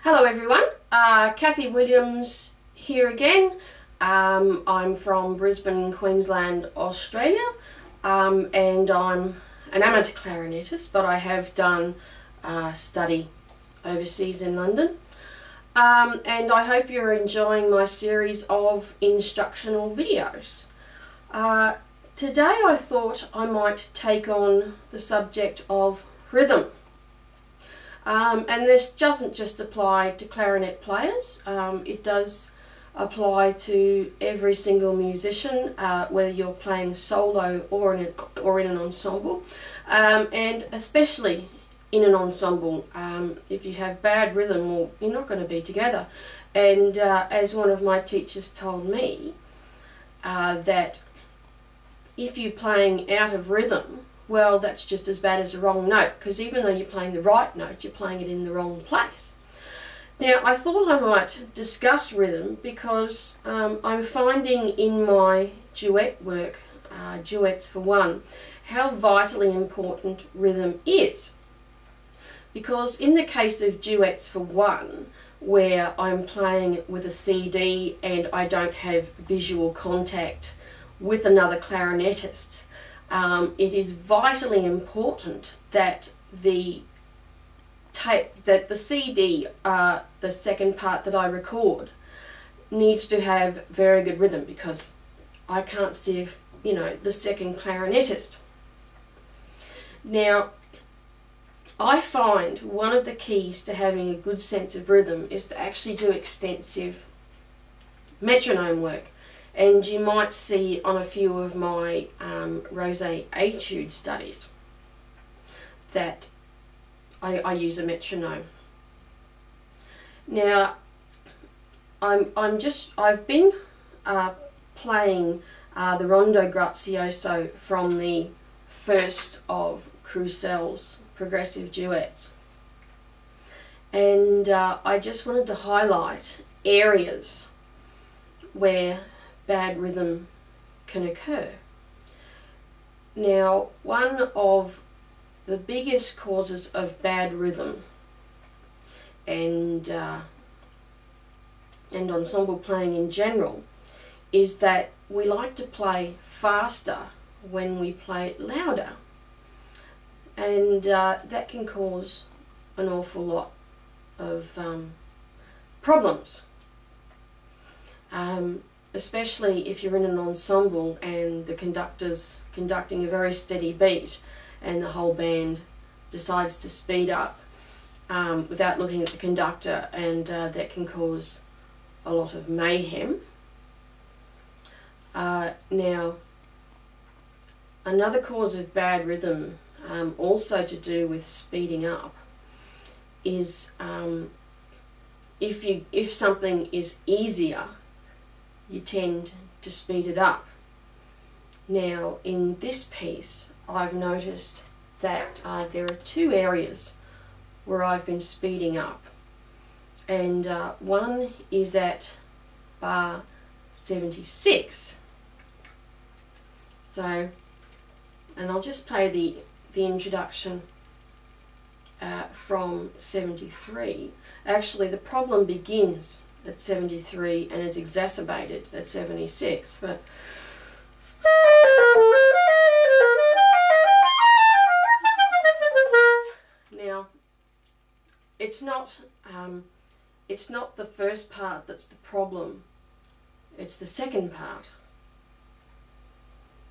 Hello everyone, Kathy Williams here again. I'm from Brisbane, Queensland, Australia, and I'm an amateur clarinetist, but I have done study overseas in London. And I hope you're enjoying my series of instructional videos. Today I thought I might take on the subject of rhythm. And this doesn't just apply to clarinet players, it does apply to every single musician, whether you're playing solo or in an ensemble, and especially in an ensemble. If you have bad rhythm, well, you're not going to be together. And as one of my teachers told me, that if you're playing out of rhythm, well, that's just as bad as a wrong note, because even though you're playing the right note, you're playing it in the wrong place. Now, I thought I might discuss rhythm because I'm finding in my duet work, Duets for One, how vitally important rhythm is. Because in the case of Duets for One, where I'm playing with a CD and I don't have visual contact with another clarinetist, it is vitally important that the CD, the second part that I record, needs to have very good rhythm, because I can't see, the second clarinetist. Now, I find one of the keys to having a good sense of rhythm is to actually do extensive metronome work. And you might see on a few of my Rosé etude studies that I use a metronome. Now, I've been playing the Rondo Grazioso from the first of Crusel's progressive duets, and I just wanted to highlight areas where bad rhythm can occur. Now, one of the biggest causes of bad rhythm and ensemble playing in general is that we like to play faster when we play louder, and that can cause an awful lot of problems. Especially if you're in an ensemble and the conductor's conducting a very steady beat and the whole band decides to speed up without looking at the conductor, and that can cause a lot of mayhem. Now, another cause of bad rhythm, also to do with speeding up, is if something is easier, you tend to speed it up. Now, in this piece, I've noticed that there are two areas where I've been speeding up, and one is at bar 76. So, and I'll just play the introduction from 73. Actually, the problem begins at 73 and is exacerbated at 76, but now it's not the first part that's the problem, it's the second part.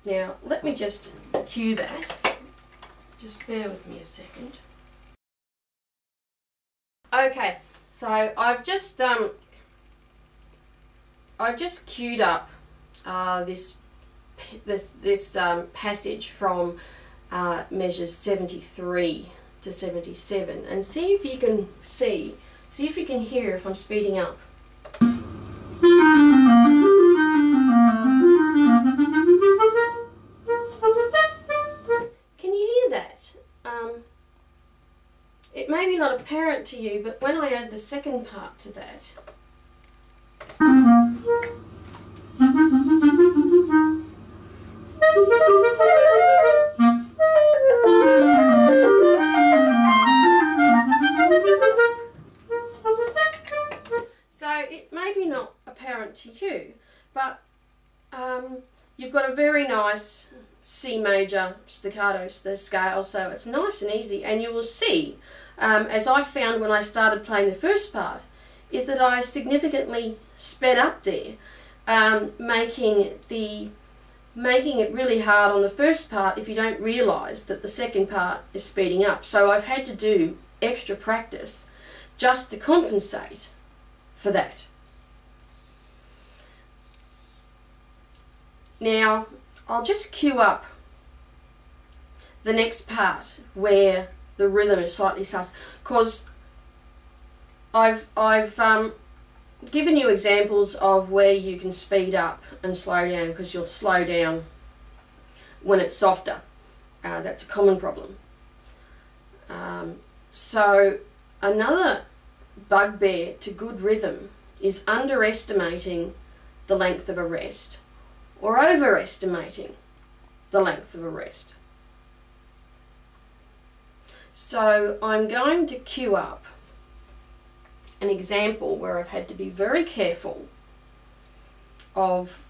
Now let me just cue that, just bear with me a second. Okay, so I've just queued up this passage from measures 73 to 77, and see if you can hear if I'm speeding up. Can you hear that? It may be not apparent to you, but when I add the second part to that, too. But you've got a very nice C major staccato scale, so it's nice and easy. And you will see, as I found when I started playing the first part, is that I significantly sped up there, making it really hard on the first part if you don't realise that the second part is speeding up. So I've had to do extra practice just to compensate for that. Now I'll just cue up the next part where the rhythm is slightly sus, because I've given you examples of where you can speed up and slow down, because you'll slow down when it's softer. That's a common problem. So another bugbear to good rhythm is underestimating the length of a rest or overestimating the length of a rest. So I'm going to cue up an example where I've had to be very careful of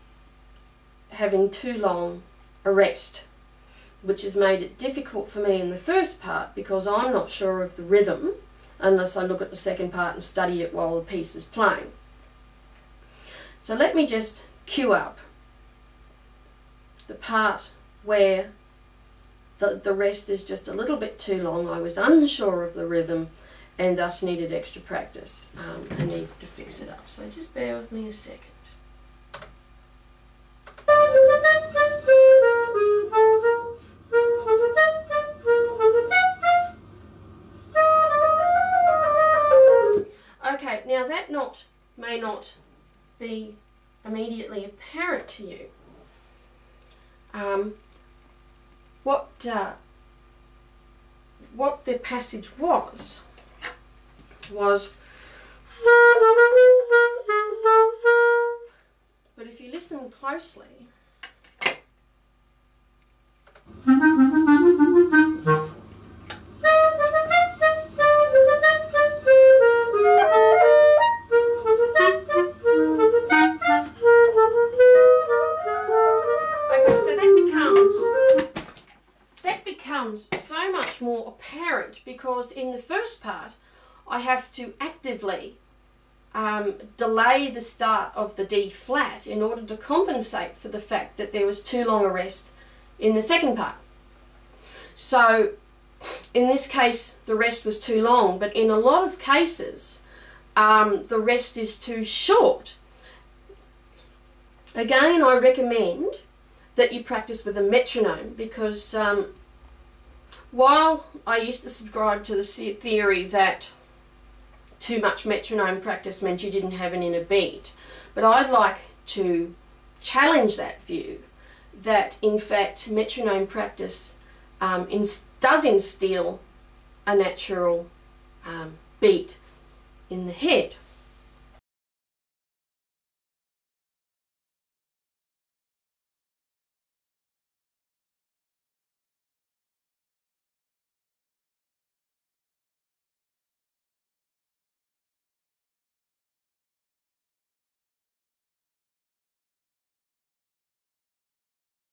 having too long a rest, which has made it difficult for me in the first part because I'm not sure of the rhythm unless I look at the second part and study it while the piece is playing. So let me just cue up the part where the rest is just a little bit too long. I was unsure of the rhythm and thus needed extra practice. I needed to fix it up. So just bear with me a second. Okay, now that may not be immediately apparent to you. What the passage was, but if you listen closely, so much more apparent, because in the first part I have to actively delay the start of the D flat in order to compensate for the fact that there was too long a rest in the second part. So in this case the rest was too long, but in a lot of cases the rest is too short. Again, I recommend that you practice with a metronome, because while I used to subscribe to the theory that too much metronome practice meant you didn't have an inner beat, but I'd like to challenge that view, that in fact metronome practice does instill a natural beat in the head.